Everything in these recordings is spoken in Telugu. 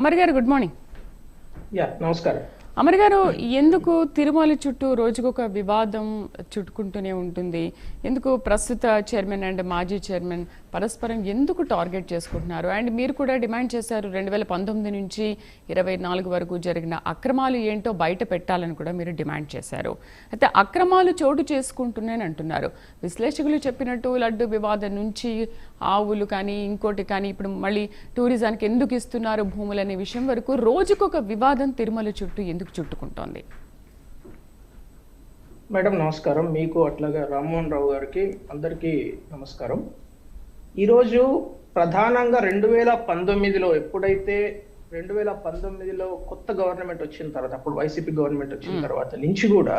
అమర్ గారు గుడ్ మార్నింగ్. నమస్కారం. అమర్ గారు, ఎందుకు తిరుమల చుట్టూ రోజుకొక వివాదం చుట్టుకుంటూనే ఉంటుంది? ఎందుకు ప్రస్తుత చైర్మన్ అండ్ మాజీ చైర్మన్ పరస్పరం ఎందుకు టార్గెట్ చేసుకుంటున్నారు? అండ్ మీరు కూడా డిమాండ్ చేశారు 2019 నుంచి 24 వరకు జరిగిన అక్రమాలు ఏంటో బయట పెట్టాలని కూడా మీరు డిమాండ్ చేశారు. అయితే అక్రమాలు చోటు చేసుకుంటున్నాయని అంటున్నారు. విశ్లేషకులు చెప్పినట్టు లడ్డు వివాదం నుంచి ఆవులు కానీ ఇంకోటి కానీ ఇప్పుడు మళ్ళీ టూరిజానికి ఎందుకు ఇస్తున్నారు భూములు అనే విషయం వరకు రోజుకొక వివాదం తిరుమల చుట్టూ ఎందుకు చుట్టుకుంటోంది? మేడం నమస్కారం. మీకు అట్లాగే రామ్మోహన్ రావు గారికి అందరికీ నమస్కారం. ఈరోజు ప్రధానంగా 2019లో ఎప్పుడైతే 2019లో కొత్త గవర్నమెంట్ వచ్చిన తర్వాత, అప్పుడు వైసీపీ గవర్నమెంట్ వచ్చిన తర్వాత నుంచి కూడా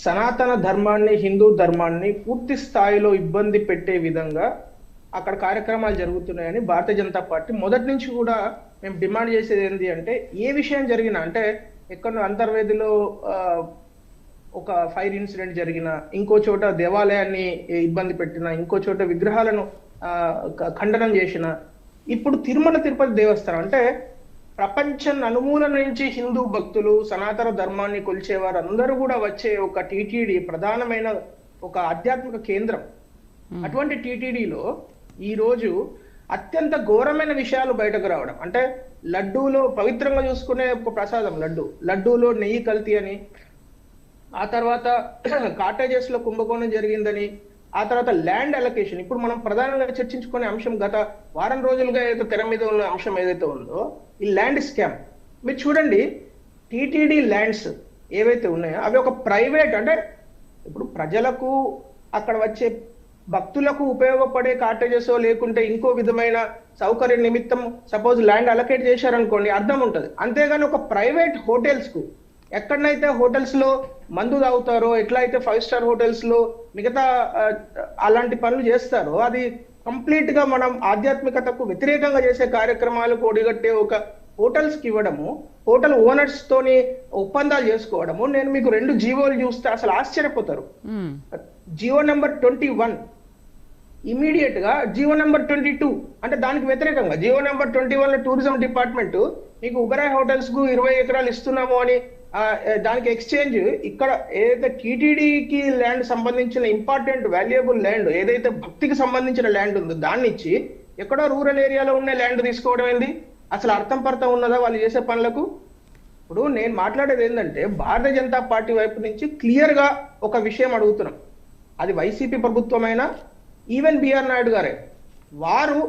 సనాతన ధర్మాన్ని, హిందూ ధర్మాన్ని పూర్తి స్థాయిలో ఇబ్బంది పెట్టే విధంగా అక్కడ కార్యక్రమాలు జరుగుతున్నాయని భారతీయ జనతా పార్టీ మొదటి నుంచి కూడా మేము డిమాండ్ చేసేది ఏంటి అంటే, ఏ విషయం జరిగినా అంటే ఎక్కడో అంతర్వేదిలో ఒక ఫైర్ ఇన్సిడెంట్ జరిగిన, ఇంకో చోట దేవాలయాన్ని ఇబ్బంది పెట్టిన, ఇంకో చోట విగ్రహాలను ఖండనం చేసిన, ఇప్పుడు తిరుమల తిరుపతి దేవస్థానం అంటే ప్రపంచం నలుమూల నుంచి హిందూ భక్తులు, సనాతన ధర్మాన్ని కొలిచేవారు అందరూ కూడా వచ్చే ఒక టీటీడీ ప్రధానమైన ఒక ఆధ్యాత్మిక కేంద్రం. అటువంటి టీటీడీలో ఈ రోజు అత్యంత ఘోరమైన విషయాలు బయటకు రావడం అంటే, లడ్డూలో పవిత్రంగా చూసుకునే ఒక ప్రసాదం లడ్డూలో నెయ్యి కల్తీ అని, ఆ తర్వాత కాటేజెస్ లో కుంభకోణం జరిగిందని, ఆ తర్వాత ల్యాండ్ అలొకేషన్, ఇప్పుడు మనం ప్రధానంగా చర్చించుకునే అంశం, గత వారం రోజులుగా ఏదైతే తెర మీద ఉన్న అంశం ఏదైతే ఉందో ఈ ల్యాండ్ స్కామ్. మీరు చూడండి, టీటీడీ ల్యాండ్స్ ఏవైతే ఉన్నాయో అవి ఒక ప్రైవేట్, అంటే ఇప్పుడు ప్రజలకు అక్కడ వచ్చే భక్తులకు ఉపయోగపడే కాటేజెస్ లేకుంటే ఇంకో విధమైన సౌకర్య నిమిత్తం సపోజ్ ల్యాండ్ అలొకేట్ చేశారనుకోండి, అర్థం ఉంటుంది. అంతేగాని ఒక ప్రైవేట్ హోటల్స్ కు, ఎక్కడనైతే హోటల్స్ లో మందు తాగుతారో, ఎట్లయితే 5 స్టార్ హోటల్స్ లో మిగతా అలాంటి పనులు చేస్తారో, అది కంప్లీట్ గా మనం ఆధ్యాత్మికతకు వ్యతిరేకంగా చేసే కార్యక్రమాలకు ఒడిగట్టే ఒక హోటల్స్ కి ఇవ్వడము, హోటల్ ఓనర్స్ తోని ఒప్పందాలు చేసుకోవడము. నేను మీకు 2 జీవోలు చూస్తే అసలు ఆశ్చర్యపోతారు. జియో నెంబర్ 21 ఇమీడియట్ గా జియో నెంబర్ 22 అంటే దానికి వ్యతిరేకంగా జియో నెంబర్ 21 లో టూరిజం డిపార్ట్మెంట్ మీకు ఉబరాయ్ హోటల్స్ కు 20 ఎకరాలు ఇస్తున్నాము అని దానికి ఎక్స్చేంజ్ ఇక్కడ ఏదైతే టీటీడీకి ల్యాండ్ సంబంధించిన ఇంపార్టెంట్ వాల్యుయబుల్ ల్యాండ్, ఏదైతే భక్తికి సంబంధించిన ల్యాండ్ ఉందో దాన్ని ఇచ్చి ఎక్కడో రూరల్ ఏరియాలో ఉన్న ల్యాండ్ తీసుకోవడం ఏంది? అసలు అర్థం పర్థం ఉన్నదా వాళ్ళు చేసే పనులకు? ఇప్పుడు నేను మాట్లాడేది ఏంటంటే, భారతీయ జనతా పార్టీ వైపు నుంచి క్లియర్ గా ఒక విషయం అడుగుతున్నాం. అది వైసీపీ ప్రభుత్వమైనా, ఈవెన్ బిఆర్ నాయుడు గారే, వారు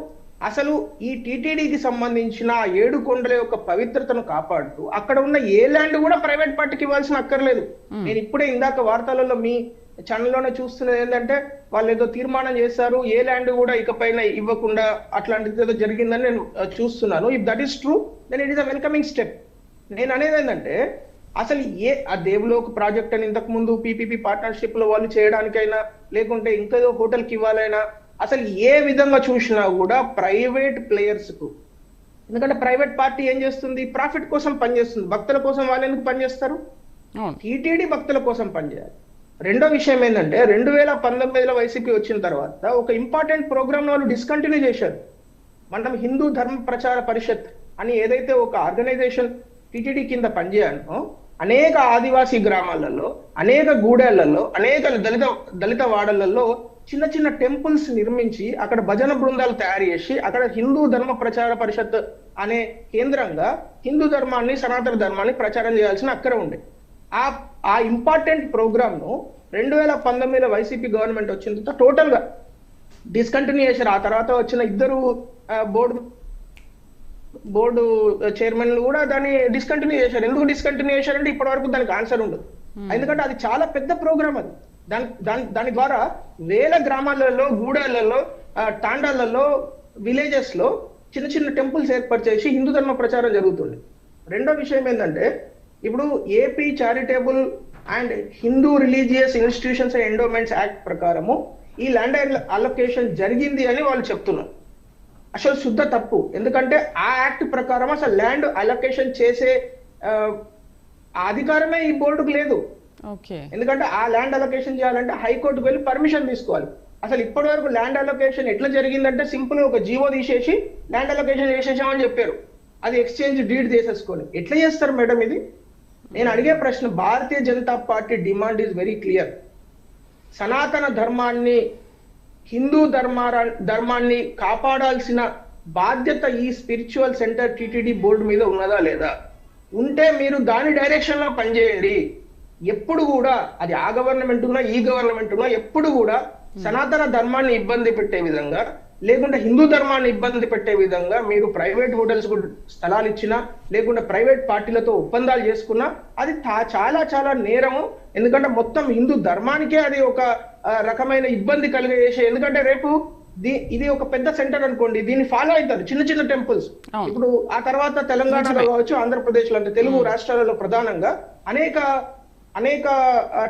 అసలు ఈ టీటీడీకి సంబంధించిన 7 కొండల యొక్క పవిత్రతను కాపాడుతూ అక్కడ ఉన్న ఏ ల్యాండ్ కూడా ప్రైవేట్ పార్టీకి ఇవ్వాల్సిన అక్కర్లేదు. నేను ఇప్పుడే ఇందాక వార్తలలో మీ ఛానల్లోనే చూస్తున్నది ఏంటంటే, వాళ్ళు ఏదో తీర్మానం చేశారు, ఏ ల్యాండ్ కూడా ఇకపైన ఇవ్వకుండా అట్లాంటిది ఏదో జరిగిందని నేను చూస్తున్నాను. If that is true, then it is a welcoming step. నేను అనేది ఏంటంటే, అసలు ఆ దేవలోక్ ప్రాజెక్ట్ అని ఇంతకు ముందు పీపీపీ పార్ట్నర్షిప్ లో వాళ్ళు చేయడానికైనా, లేకుంటే ఇంకేదో హోటల్ కి ఇవ్వాలైనా, అసలు ఏ విధంగా చూసినా కూడా ప్రైవేట్ ప్లేయర్స్ కు, ఎందుకంటే ప్రైవేట్ పార్టీ ఏం చేస్తుంది? ప్రాఫిట్ కోసం పనిచేస్తుంది. భక్తుల కోసం వాళ్ళు ఎందుకు పనిచేస్తారు? టీటీడీ భక్తుల కోసం పనిచేయాలి. రెండో విషయం ఏంటంటే, 2019లో వైసీపీ వచ్చిన తర్వాత ఒక ఇంపార్టెంట్ ప్రోగ్రామ్ వాళ్ళు డిస్కంటిన్యూ చేశారు. మనం హిందూ ధర్మ ప్రచార పరిషత్ అని ఏదైతే ఒక ఆర్గనైజేషన్ టీటీడీ కింద పనిచేయాలో, అనేక ఆదివాసీ గ్రామాలలో, అనేక గూడెళ్లలో, అనేక దళిత వాడలలో చిన్న చిన్న టెంపుల్స్ నిర్మించి అక్కడ భజన బృందాలు తయారు చేసి అక్కడ హిందూ ధర్మ ప్రచార పరిషత్ అనే కేంద్రంగా హిందూ ధర్మాన్ని, సనాతన ధర్మాన్ని ప్రచారం చేయాల్సిన అక్కర ఉండే. ఆ ఇంపార్టెంట్ ప్రోగ్రామ్ ను 2019లో వైసీపీ గవర్నమెంట్ వచ్చిన తర్వాత టోటల్ గా డిస్కంటిన్యూ చేశారు. ఆ తర్వాత వచ్చిన 2 బోర్డు చైర్మన్లు కూడా దాన్ని డిస్కంటిన్యూ చేశారు. ఎందుకు డిస్కంటిన్యూ చేశారంటే ఇప్పటి వరకు దానికి ఆన్సర్ ఉండదు. ఎందుకంటే అది చాలా పెద్ద ప్రోగ్రామ్. అది దాని ద్వారా వేల గ్రామాలలో, గూడెళ్లలో, తాండాలలో, విలేజెస్ లో చిన్న చిన్న టెంపుల్స్ ఏర్పాటు చేసి హిందూ ధర్మ ప్రచారం జరుగుతుంది. రెండో విషయం ఏంటంటే, ఇప్పుడు AP charitable and Hindu religious institutions and endowments act ప్రకారము ఈ ల్యాండ్ అలొకేషన్ జరిగింది అని వాళ్ళు చెప్తున్నారు. అసలు శుద్ధ తప్పు. ఎందుకంటే ఆ యాక్ట్ ప్రకారం అసలు ల్యాండ్ అలొకేషన్ చేసే అధికారమే ఈ బోర్డుకు లేదు. ఎందుకంటే ఆ ల్యాండ్ అలొకేషన్ చేయాలంటే హైకోర్టుకు వెళ్ళి పర్మిషన్ తీసుకోవాలి. అసలు ఇప్పటి వరకు ల్యాండ్ అలొకేషన్ ఎట్లా జరిగిందంటే సింపుల్ ఒక జీవో తీసేసి ల్యాండ్ అలొకేషన్ చేసేసామని చెప్పారు. అది ఎక్స్చేంజ్ డీడ్ చేసేసుకోవాలి. ఎట్లా చేస్తారు మేడం ఇది? నేను అడిగే ప్రశ్న, Bharatiya Janata Party demand is very clear. సనాతన ధర్మాన్ని, హిందూ ధర్మాన్ని కాపాడాల్సిన బాధ్యత ఈ స్పిరిచువల్ సెంటర్ టిటిడి బోర్డు మీద ఉన్నదా లేదా? ఉంటే మీరు దాని డైరెక్షన్ లో పనిచేయండి. ఎప్పుడు కూడా అది ఆ గవర్నమెంట్ ఉన్నా ఈ గవర్నమెంట్ ఉన్నా ఎప్పుడు కూడా సనాతన ధర్మాన్ని ఇబ్బంది పెట్టే విధంగా, లేకుంటే హిందూ ధర్మాన్ని ఇబ్బంది పెట్టే విధంగా మీరు ప్రైవేట్ హోటల్స్ కు స్థలాలు ఇచ్చినా, లేకుంటే ప్రైవేట్ పార్టీలతో ఒప్పందాలు చేసుకున్నా అది చాలా చాలా నేరము. ఎందుకంటే మొత్తం హిందూ ధర్మానికే అది ఒక రకమైన ఇబ్బంది కలిగేసే. ఎందుకంటే రేపు ఇది ఒక పెద్ద సెంటర్ అనుకోండి, దీన్ని ఫాలో అవుతారు చిన్న చిన్న టెంపుల్స్. ఇప్పుడు ఆ తర్వాత తెలంగాణలో కావచ్చు, ఆంధ్రప్రదేశ్ లో, అంటే తెలుగు రాష్ట్రాలలో ప్రధానంగా అనేక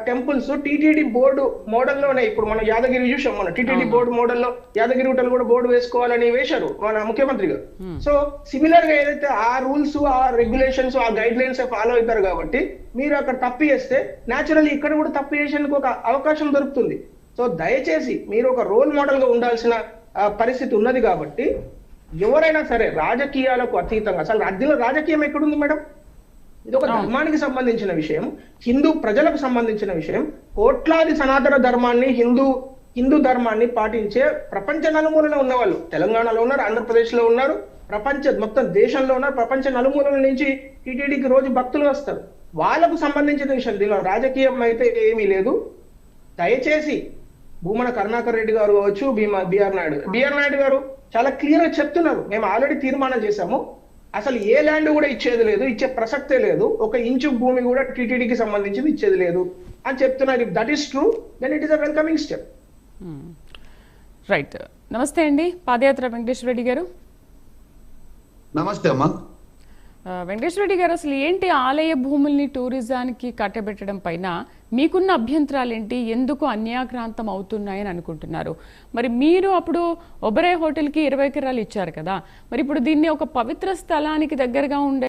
టెంపుల్స్ టీటీడీ బోర్డు మోడల్లోనే. ఇప్పుడు మనం యాదగిరి చూసాం, మన టీటీడీ బోర్డు మోడల్లో యాదగిరి హోటల్ కూడా బోర్డు వేసుకోవాలని వేశారు మన ముఖ్యమంత్రి గారు. సో సిమిలర్ గా ఏదైతే ఆ రూల్స్, ఆ రెగ్యులేషన్స్, ఆ గైడ్ లైన్స్ ఫాలో అవుతారు కాబట్టి మీరు అక్కడ తప్పు చేస్తే న్యాచురల్లీ ఇక్కడ కూడా తప్పు చేసేందుకు ఒక అవకాశం దొరుకుతుంది. సో దయచేసి మీరు ఒక రోల్ మోడల్ గా ఉండాల్సిన పరిస్థితి ఉన్నది. కాబట్టి ఎవరైనా సరే రాజకీయాలకు అతీతంగా, అసలు రాజ్యంలో రాజకీయం ఎక్కడుంది మేడం? ఇది ఒక ధర్మానికి సంబంధించిన విషయం, హిందూ ప్రజలకు సంబంధించిన విషయం. కోట్లాది సనాతన ధర్మాన్ని, హిందూ ధర్మాన్ని పాటించే ప్రపంచ నలుమూలలో ఉన్నవాళ్ళు తెలంగాణలో ఉన్నారు, ఆంధ్రప్రదేశ్ లో ఉన్నారు, మొత్తం దేశంలో ఉన్నారు. ప్రపంచ నలుమూలల నుంచి టీటీడీకి రోజు భక్తులు వస్తారు. వాళ్ళకు సంబంధించిన విషయం, దీనిలో రాజకీయం అయితే ఏమీ లేదు. దయచేసి భూమన కరుణాకర్ రెడ్డి గారు కావచ్చు, బిఆర్ నాయుడు గారు చాలా క్లియర్ గా చెప్తున్నారు, మేము ఆల్రెడీ తీర్మానం చేశాము, అసలు ఏ ల్యాండ్ కూడా ఇచ్చేది లేదు, ఇచ్చే ప్రసక్తే లేదు, ఒక ఇంచు భూమి కూడా టీటీడీకి సంబంధించింది ఇచ్చేది లేదు అని చెప్తున్నారు. If that is true, then it is a welcoming step. Right. నమస్తే అండి పాదయాత్ర వెంకటేశ్వర రెడ్డి గారు. నమస్తే అమ్మా. వెంకటేశ్వర రెడ్డి గారు, అసలు ఏంటి ఆలయ భూముల్ని టూరిజానికి కట్టబెట్టడం పైన మీకున్న అభ్యంతరాలు ఏంటి? ఎందుకు అన్యాక్రాంతం అవుతున్నాయని అనుకుంటున్నారు? మరి మీరు అప్పుడు ఒబెరాయ్ హోటల్కి 20 ఎకరాలు ఇచ్చారు కదా, మరి ఇప్పుడు దీన్ని ఒక పవిత్ర స్థలానికి దగ్గరగా ఉండే